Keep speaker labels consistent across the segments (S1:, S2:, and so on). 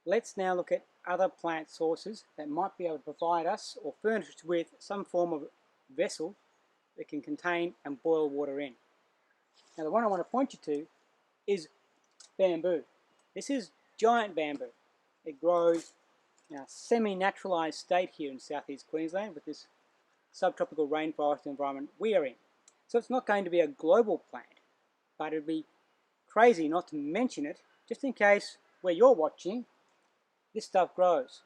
S1: Let's now look at other plant sources that might be able to provide us or furnish us with some form of vessel that can contain and boil water in. Now the one I want to point you to is bamboo. This is giant bamboo. It grows in a semi-naturalised state here in southeast Queensland with this subtropical rainforest environment we are in. So it's not going to be a global plant, but it would be crazy not to mention it just in case where you're watching this stuff grows,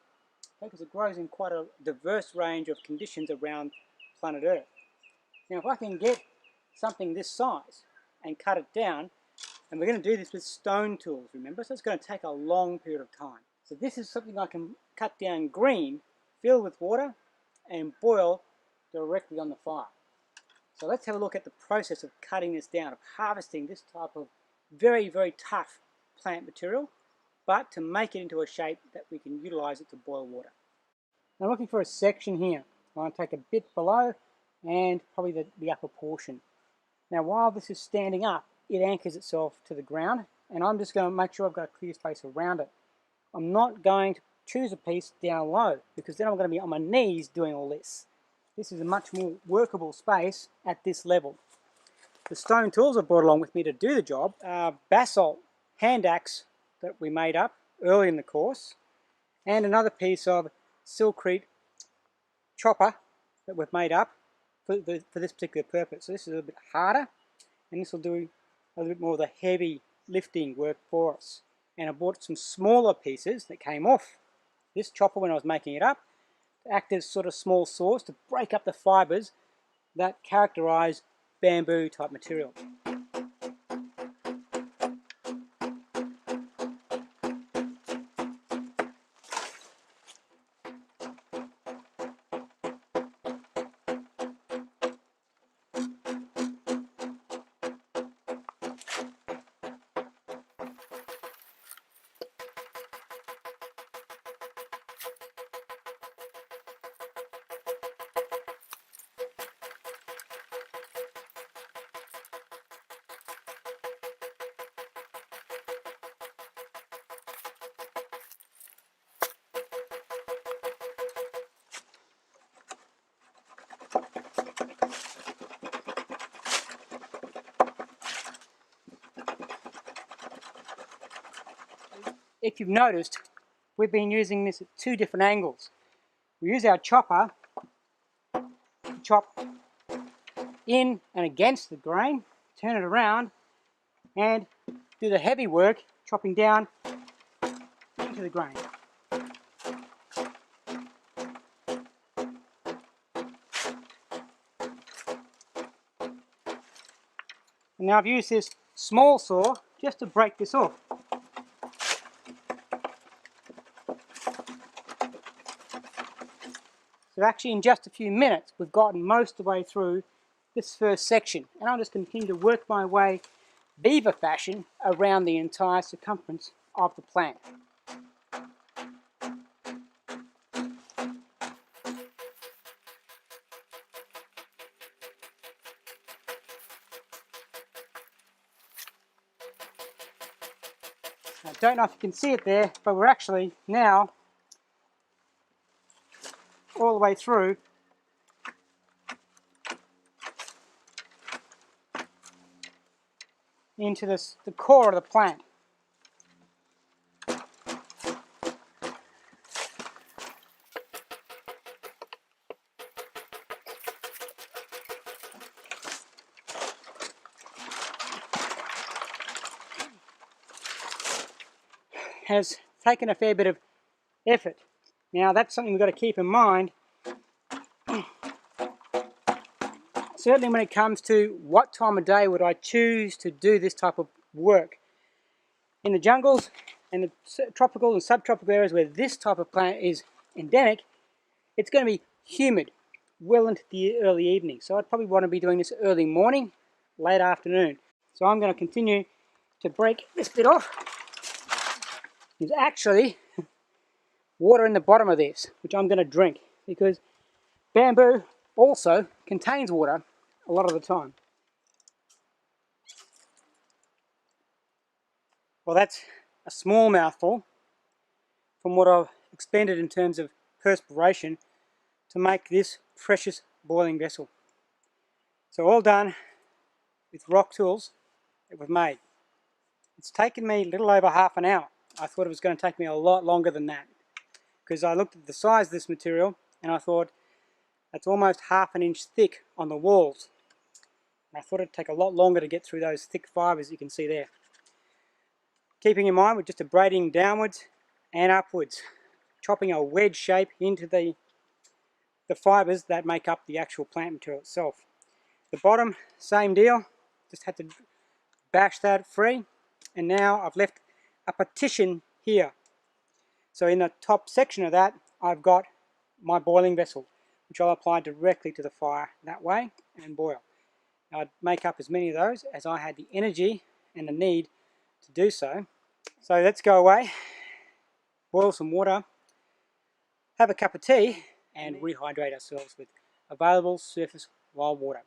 S1: because it grows in quite a diverse range of conditions around planet Earth. Now if I can get something this size and cut it down, and we're going to do this with stone tools, remember, so it's going to take a long period of time. So this is something I can cut down green, fill with water, and boil directly on the fire. So let's have a look at the process of cutting this down, of harvesting this type of very, very tough plant material, but to make it into a shape that we can utilize it to boil water. Now I'm looking for a section here. I want to take a bit below and probably the upper portion. Now while this is standing up, it anchors itself to the ground, and I'm just going to make sure I've got a clear space around it. I'm not going to choose a piece down low, because then I'm going to be on my knees doing all this. This is a much more workable space at this level. The stone tools I brought along with me to do the job are basalt hand axe that we made up early in the course, and another piece of silkcrete chopper that we've made up for this particular purpose. So this is a little bit harder, and this will do a little bit more of the heavy lifting work for us. And I bought some smaller pieces that came off this chopper when I was making it up to act as sort of small saws to break up the fibers that characterize bamboo type material. If you've noticed, we've been using this at two different angles. We use our chopper to chop in and against the grain, turn it around, and do the heavy work, chopping down into the grain. And now I've used this small saw just to break this off. So actually in just a few minutes we've gotten most of the way through this first section, and I'll just continue to work my way beaver fashion around the entire circumference of the plant. I don't know if you can see it there, but we're actually now all the way through into the core of the plant. Has taken a fair bit of effort. Now that's something we've got to keep in mind, certainly when it comes to what time of day would I choose to do this type of work. In the jungles and the tropical and subtropical areas where this type of plant is endemic, it's going to be humid well into the early evening. So I'd probably want to be doing this early morning, late afternoon. So I'm going to continue to break this bit off. There's actually water in the bottom of this, which I'm going to drink, because bamboo also contains water a lot of the time. Well, that's a small mouthful from what I've expended in terms of perspiration to make this precious boiling vessel. So all done with rock tools that we've made. It's taken me a little over half an hour. I thought it was going to take me a lot longer than that, because I looked at the size of this material and I thought that's almost half an inch thick on the walls. And I thought it'd take a lot longer to get through those thick fibres you can see there. Keeping in mind we're just abrading downwards and upwards, chopping a wedge shape into the fibres that make up the actual plant material itself. The bottom, same deal, just had to bash that free, and now I've left a partition here. So in the top section of that I've got my boiling vessel, which I'll apply directly to the fire that way and boil. Now, I'd make up as many of those as I had the energy and the need to do so. So let's go away, boil some water, have a cup of tea and rehydrate ourselves with available surface wild water.